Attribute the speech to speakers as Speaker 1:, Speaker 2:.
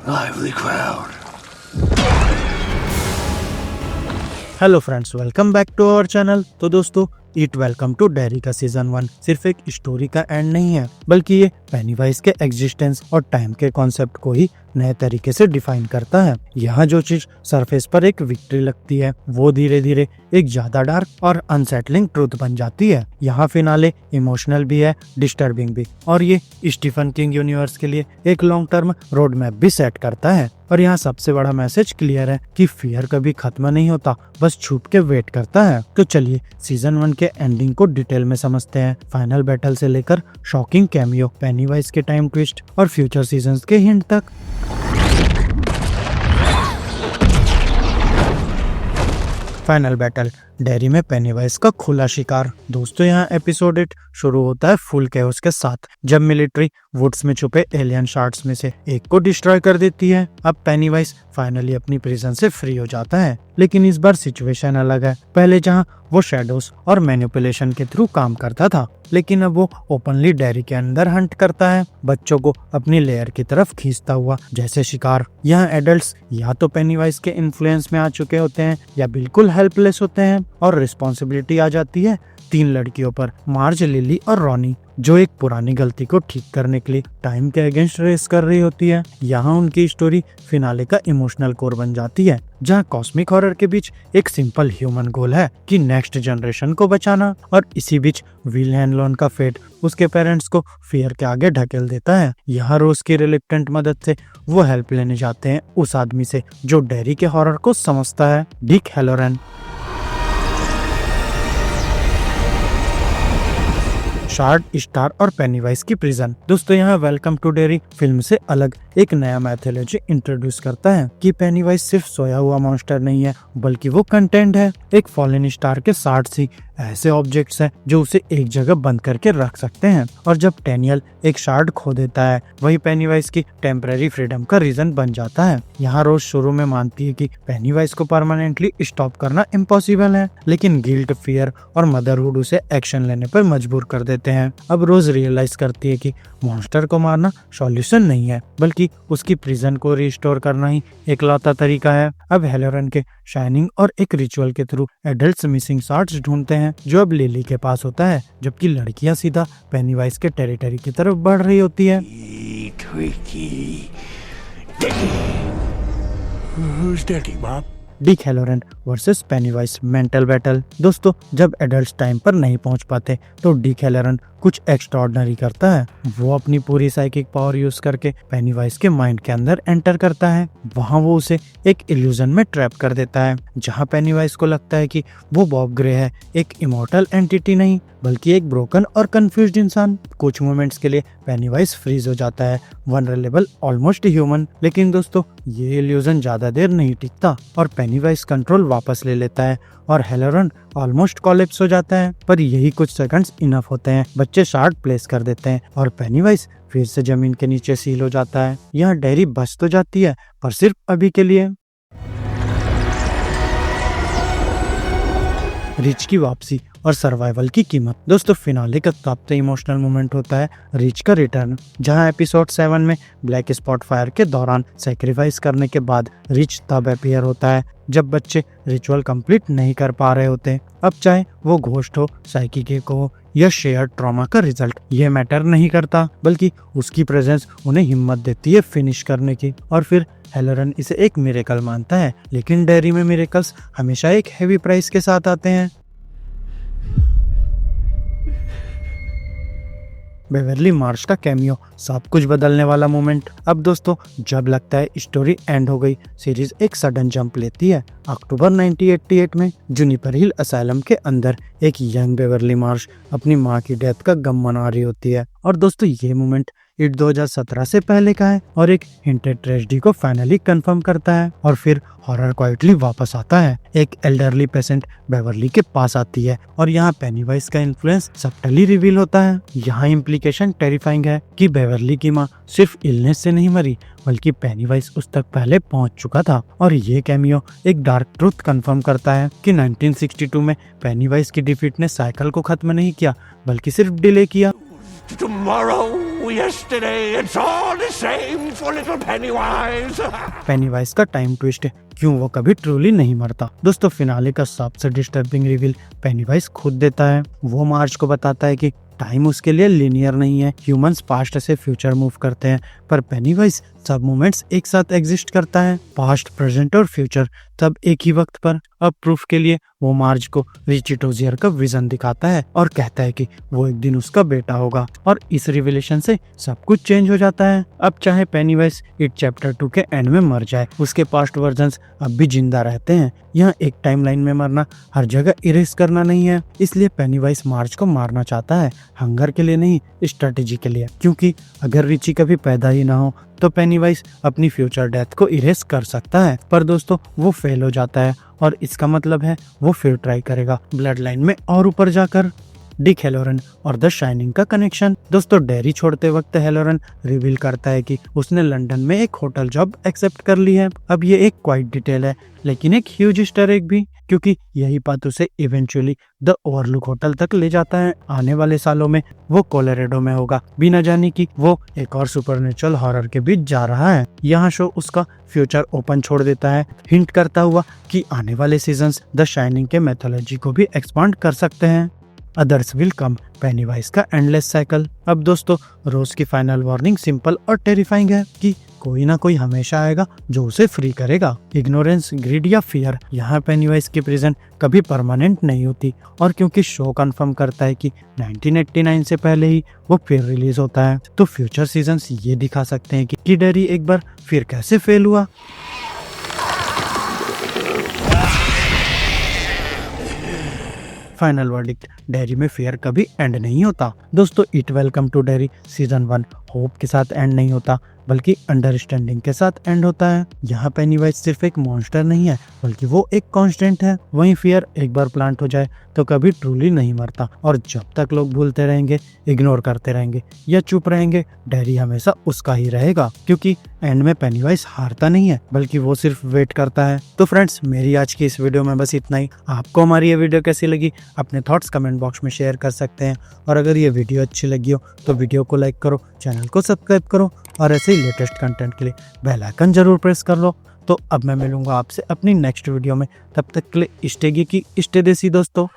Speaker 1: lively crowd.
Speaker 2: Hello friends, welcome back to our channel. तो दोस्तों, it's welcome to dairy का season 1 सिर्फ एक स्टोरी का एंड नहीं है, बल्कि ये पेनीवाइज के एग्जिस्टेंस और टाइम के कॉन्सेप्ट को ही नए तरीके से डिफाइन करता है। यहाँ जो चीज सरफेस पर एक विक्ट्री लगती है, वो धीरे धीरे एक ज्यादा डार्क और अनसेटलिंग ट्रूथ बन जाती है। यहाँ फिनाले इमोशनल भी है, डिस्टर्बिंग भी, और ये स्टीफन किंग यूनिवर्स के लिए एक लॉन्ग टर्म रोड मैप भी सेट करता है। और यहाँ सबसे बड़ा मैसेज क्लियर है कि फियर कभी खत्म नहीं होता, बस छुप के वेट करता है। तो चलिए सीजन 1 के एंडिंग को डिटेल में समझते हैं। फाइनल बैटल से लेकर शॉकिंग कैमियो, पेनीवाइज के टाइम ट्विस्ट और फ्यूचर सीजन्स के हिंट तक। फाइनल बैटल, डेयरी में पेनीवाइज का खुला शिकार। दोस्तों, यहाँ एपिसोड 8 शुरू होता है फुल कैओस के साथ, जब मिलिट्री वुड्स में छुपे एलियन शार्ट्स में से एक को डिस्ट्रॉय कर देती है। अब पेनीवाइज फाइनली अपनी प्रिजन से फ्री हो जाता है, लेकिन इस बार सिचुएशन अलग है। पहले जहाँ वो शेडोज और मैनिपुलेशन के थ्रू काम करता था, लेकिन अब वो ओपनली डेयरी के अंदर हंट करता है, बच्चों को अपनी लेयर की तरफ खींचता हुआ जैसे शिकार। यहाँ एडल्ट्स या तो पेनीवाइज के इन्फ्लुएंस में आ चुके होते हैं या बिल्कुल हेल्पलेस होते हैं, और रिस्पॉन्सिबिलिटी आ जाती है 3 लड़कियों पर, मार्ज, लिली और रॉनी, जो एक पुरानी गलती को ठीक करने के लिए टाइम के अगेंस्ट रेस कर रही होती है। यहाँ उनकी स्टोरी फिनाले का इमोशनल कोर बन जाती है, जहाँ कॉस्मिक हॉरर के बीच एक सिंपल ह्यूमन गोल है कि नेक्स्ट जनरेशन को बचाना, और इसी बीच विल हैनलोन का फेट उसके पेरेंट्स को फियर के आगे ढकेल देता है। यहाँ रोज की रिलेक्टेंट मदद से वो हेल्प लेने जाते हैं उस आदमी से जो डेयरी के हॉरर को समझता है, डिक हैलोरन। शार्ड, स्टार और पेनीवाइज की प्रिजन। दोस्तों, यहाँ वेलकम टू डेयरी फिल्म से अलग एक नया मैथोलॉजी इंट्रोड्यूस करता है कि पेनीवाइज सिर्फ सोया हुआ मॉन्स्टर नहीं है, बल्कि वो कंटेंट है। एक फॉलन स्टार के शार्ड्स ही ऐसे ऑब्जेक्ट्स हैं जो उसे एक जगह बंद करके रख सकते हैं, और जब डैनियल एक शार्ड खो देता है, वही पेनीवाइज की टेम्पररी फ्रीडम का रीजन बन जाता है। यहाँ रोज शुरू में मानती है कि पेनीवाइज को परमानेंटली स्टॉप करना इम्पॉसिबल है, लेकिन गिल्ट, फियर और मदरहुड उसे एक्शन लेने पर मजबूर कर देते हैं। अब रोज रियलाइज करती है कि मॉन्स्टर को मारना सॉल्यूशन नहीं है, बल्कि उसकी प्रिजन को रिस्टोर करना ही एकलौता तरीका है। अब हैलोरन के शाइनिंग और एक रिचुअल के थ्रू एडल्ट्स मिसिंग शार्ड्स ढूंढते हैं, जो अब लिली के पास होता है, जबकि लड़कियां सीधा पेनीवाइज के टेरिटरी की तरफ बढ़ रही होती है। Dick Halloran versus Pennywise mental battle. दोस्तों, जब एडल्ट्स टाइम पर नहीं पहुंच पाते, तो डिक हैलोरन कुछ एक्स्ट्राऑर्डिनरी करता है। वो अपनी पूरी साइकिक पावर यूज करके पेनीवाइज के माइंड के अंदर एंटर करता है। वहाँ वो उसे एक इल्यूजन में ट्रैप कर देता है, जहाँ पेनीवाइज को लगता है कि वो बॉब ग्रे है, एक इमोर्टल एंटिटी नहीं, बल्कि एक ब्रोकन और कंफ्यूज्ड इंसान। कुछ मोमेंट्स के लिए पेनीवाइज फ्रीज हो जाता है, वनरेबल, ऑलमोस्ट ह्यूमन। लेकिन दोस्तों, ये इल्यूजन ज्यादा देर नहीं टिकता और पेनीवाइज कंट्रोल वापस ले लेता है, और हैलोरन ऑलमोस्ट कोलैप्स हो जाता है। पर यही कुछ सेकंड्स इनफ होते हैं। बच्चे शार्ड प्लेस कर देते हैं और पेनीवाइज फिर से जमीन के नीचे सील हो जाता है। यहाँ डेयरी बच तो जाती है, पर सिर्फ अभी के लिए। रिच की वापसी और सर्वाइवल की कीमत। दोस्तों, फिनाले का सबसे इमोशनल मोमेंट होता है रिच का रिटर्न, जहां एपिसोड 7 में ब्लैक स्पॉट फायर के दौरान सेक्रीफाइस करने के बाद रिच तब अपीयर होता है जब बच्चे रिचुअल कंप्लीट नहीं कर पा रहे होते। अब चाहे वो घोस्ट हो, साइकिक हो या शेयर्ड ट्रॉमा का रिजल्ट, ये मैटर नहीं करता, बल्कि उसकी प्रेजेंस उन्हें हिम्मत देती है फिनिश करने की। और फिर हैलोरन इसे एक मिरेकल मानता है, लेकिन डेयरी में मिरेकल्स हमेशा एक हेवी प्राइस के साथ आते हैं। बेवरली मार्श का कैमियो, सब कुछ बदलने वाला मोमेंट। अब दोस्तों, जब लगता है स्टोरी एंड हो गई, सीरीज एक सडन जंप लेती है। अक्टूबर 1988 में जुनिपर हिल असाइलम के अंदर एक यंग बेवरली मार्श अपनी माँ की डेथ का गम मना रही होती है। और दोस्तों, ये मोमेंट इट 2017 से पहले का है और एक हिंटेड ट्रेजेडी को फाइनली कंफर्म करता है। और फिर हॉरर क्वाइटली वापस आता है। एक एल्डरली पेशेंट बेवरली के पास आती है और यहाँ पेनीवाइज का इन्फ्लुएंस सब्टली रिवील होता है। यहाँ इम्प्लीकेशन टेरिफाइंग है कि बेवरली की माँ सिर्फ इलनेस से नहीं मरी, बल्कि पेनीवाइज उस तक पहले पहुंच चुका था। और ये कैमियो एक डार्क ट्रूथ कंफर्म करता है कि 1962 में पेनीवाइज की डिफीट ने साइकिल को खत्म नहीं किया, बल्कि सिर्फ डिले किया।
Speaker 1: Tomorrow yesterday. It's all the same for little Pennywise.
Speaker 2: Penny-wise का टाइम ट्विस्ट है, क्यों वो कभी ट्रूली नहीं मरता। दोस्तों फिनाले का सबसे डिस्टर्बिंग रिवील पेनीवाइज खुद देता है। वो मार्ज को बताता है कि टाइम उसके लिए लिनियर नहीं है। ह्यूमंस पास्ट से फ्यूचर मूव करते हैं, पर पेनीवाइज सब मोमेंट्स एक साथ एग्जिस्ट करता है, पास्ट, प्रेजेंट और फ्यूचर सब एक ही वक्त पर। अब प्रूफ के लिए वो मार्ज को रिची टोजियर का विजन दिखाता है और कहता है कि वो एक दिन उसका बेटा होगा, और इस रिविलेशन से सब कुछ चेंज हो जाता है। अब चाहे पेनीवाइज इट चैप्टर 2 के एंड में मर जाए, उसके पास्ट वर्जन्स अब भी जिंदा रहते हैं। यहाँ एक टाइमलाइन में मरना हर जगह इरेज करना नहीं है, इसलिए पेनीवाइज मार्ज को मारना चाहता है, हंगर के लिए नहीं, स्ट्रेटेजी के लिए। क्योंकि अगर रिची कभी पैदा ही ना हो तो पेनीवाइज अपनी फ्यूचर डेथ को इरेज कर सकता है, पर दोस्तों वो फेल हो जाता है, और इसका मतलब है वो फिर ट्राई करेगा ब्लड लाइन में और ऊपर जाकर। डिक हेलोरन और द शाइनिंग का कनेक्शन। दोस्तों डेरी छोड़ते वक्त हेलोरन रिवील करता है कि उसने लंदन में एक होटल जॉब एक्सेप्ट कर ली है। अब ये एक क्वाइट डिटेल है, लेकिन एक ह्यूज ईस्टर एग भी, क्योंकि यही बात उसे इवेंचुअली द ओवरलुक होटल तक ले जाता है। आने वाले सालों में वो कोलोराडो में होगा, बिना जाने कि वो एक और सुपरनेचुरल हॉरर के बीच जा रहा है। यहाँ शो उसका फ्यूचर ओपन छोड़ देता है, हिंट करता हुआ कि आने वाले सीजन्स द शाइनिंग के मैथोलॉजी को भी एक्सपांड कर सकते हैं। अदर्स विल कम, पेनीवाइज का एंडलेस साइकिल। अब दोस्तों रोज की फाइनल वार्निंग सिंपल और टेरिफाइंग है कि कोई ना कोई हमेशा आएगा जो उसे फ्री करेगा। इग्नोरेंस, ग्रीड या फियर, यहाँ पेनीवाइज की प्रिजन कभी परमानेंट नहीं होती, और क्योंकि शो कंफर्म करता है कि 1989 से पहले ही वो फिर रिलीज होता है, तो फ्यूचर सीजन्स ये दिखा सकते हैं कि डेरी एक बार फिर कैसे फेल हुआ। फाइनल वर्डिक्ट, डेरी में फेयर कभी एंड नहीं होता। दोस्तों it welcome to dairy season 1 hope के साथ एंड नहीं होता, बल्कि अंडरस्टैंडिंग के साथ एंड होता है। यहाँ पेनीवाइज सिर्फ एक मॉन्स्टर नहीं है, बल्कि वो एक कांस्टेंट है। वहीं फियर एक बार प्लांट हो जाए तो कभी ट्रूली नहीं मरता, और जब तक लोग भूलते रहेंगे, इग्नोर करते रहेंगे या चुप रहेंगे, डेरी हमेशा उसका ही रहेगा, क्योंकि एंड में पेनीवाइज हारता नहीं है, बल्कि वो सिर्फ वेट करता है। तो फ्रेंड्स मेरी आज की इस वीडियो में बस इतना ही। आपको हमारी ये वीडियो कैसी लगी अपने थॉट्स कमेंट बॉक्स में शेयर कर सकते हैं, और अगर ये वीडियो अच्छी लगी हो तो वीडियो को लाइक करो, चैनल को सब्सक्राइब करो, और ऐसे ही लेटेस्ट कंटेंट के लिए बेल आइकन जरूर प्रेस कर लो। तो अब मैं मिलूंगा आपसे अपनी नेक्स्ट वीडियो में, तब तक के लिए स्टे की स्टे देसी दोस्तों।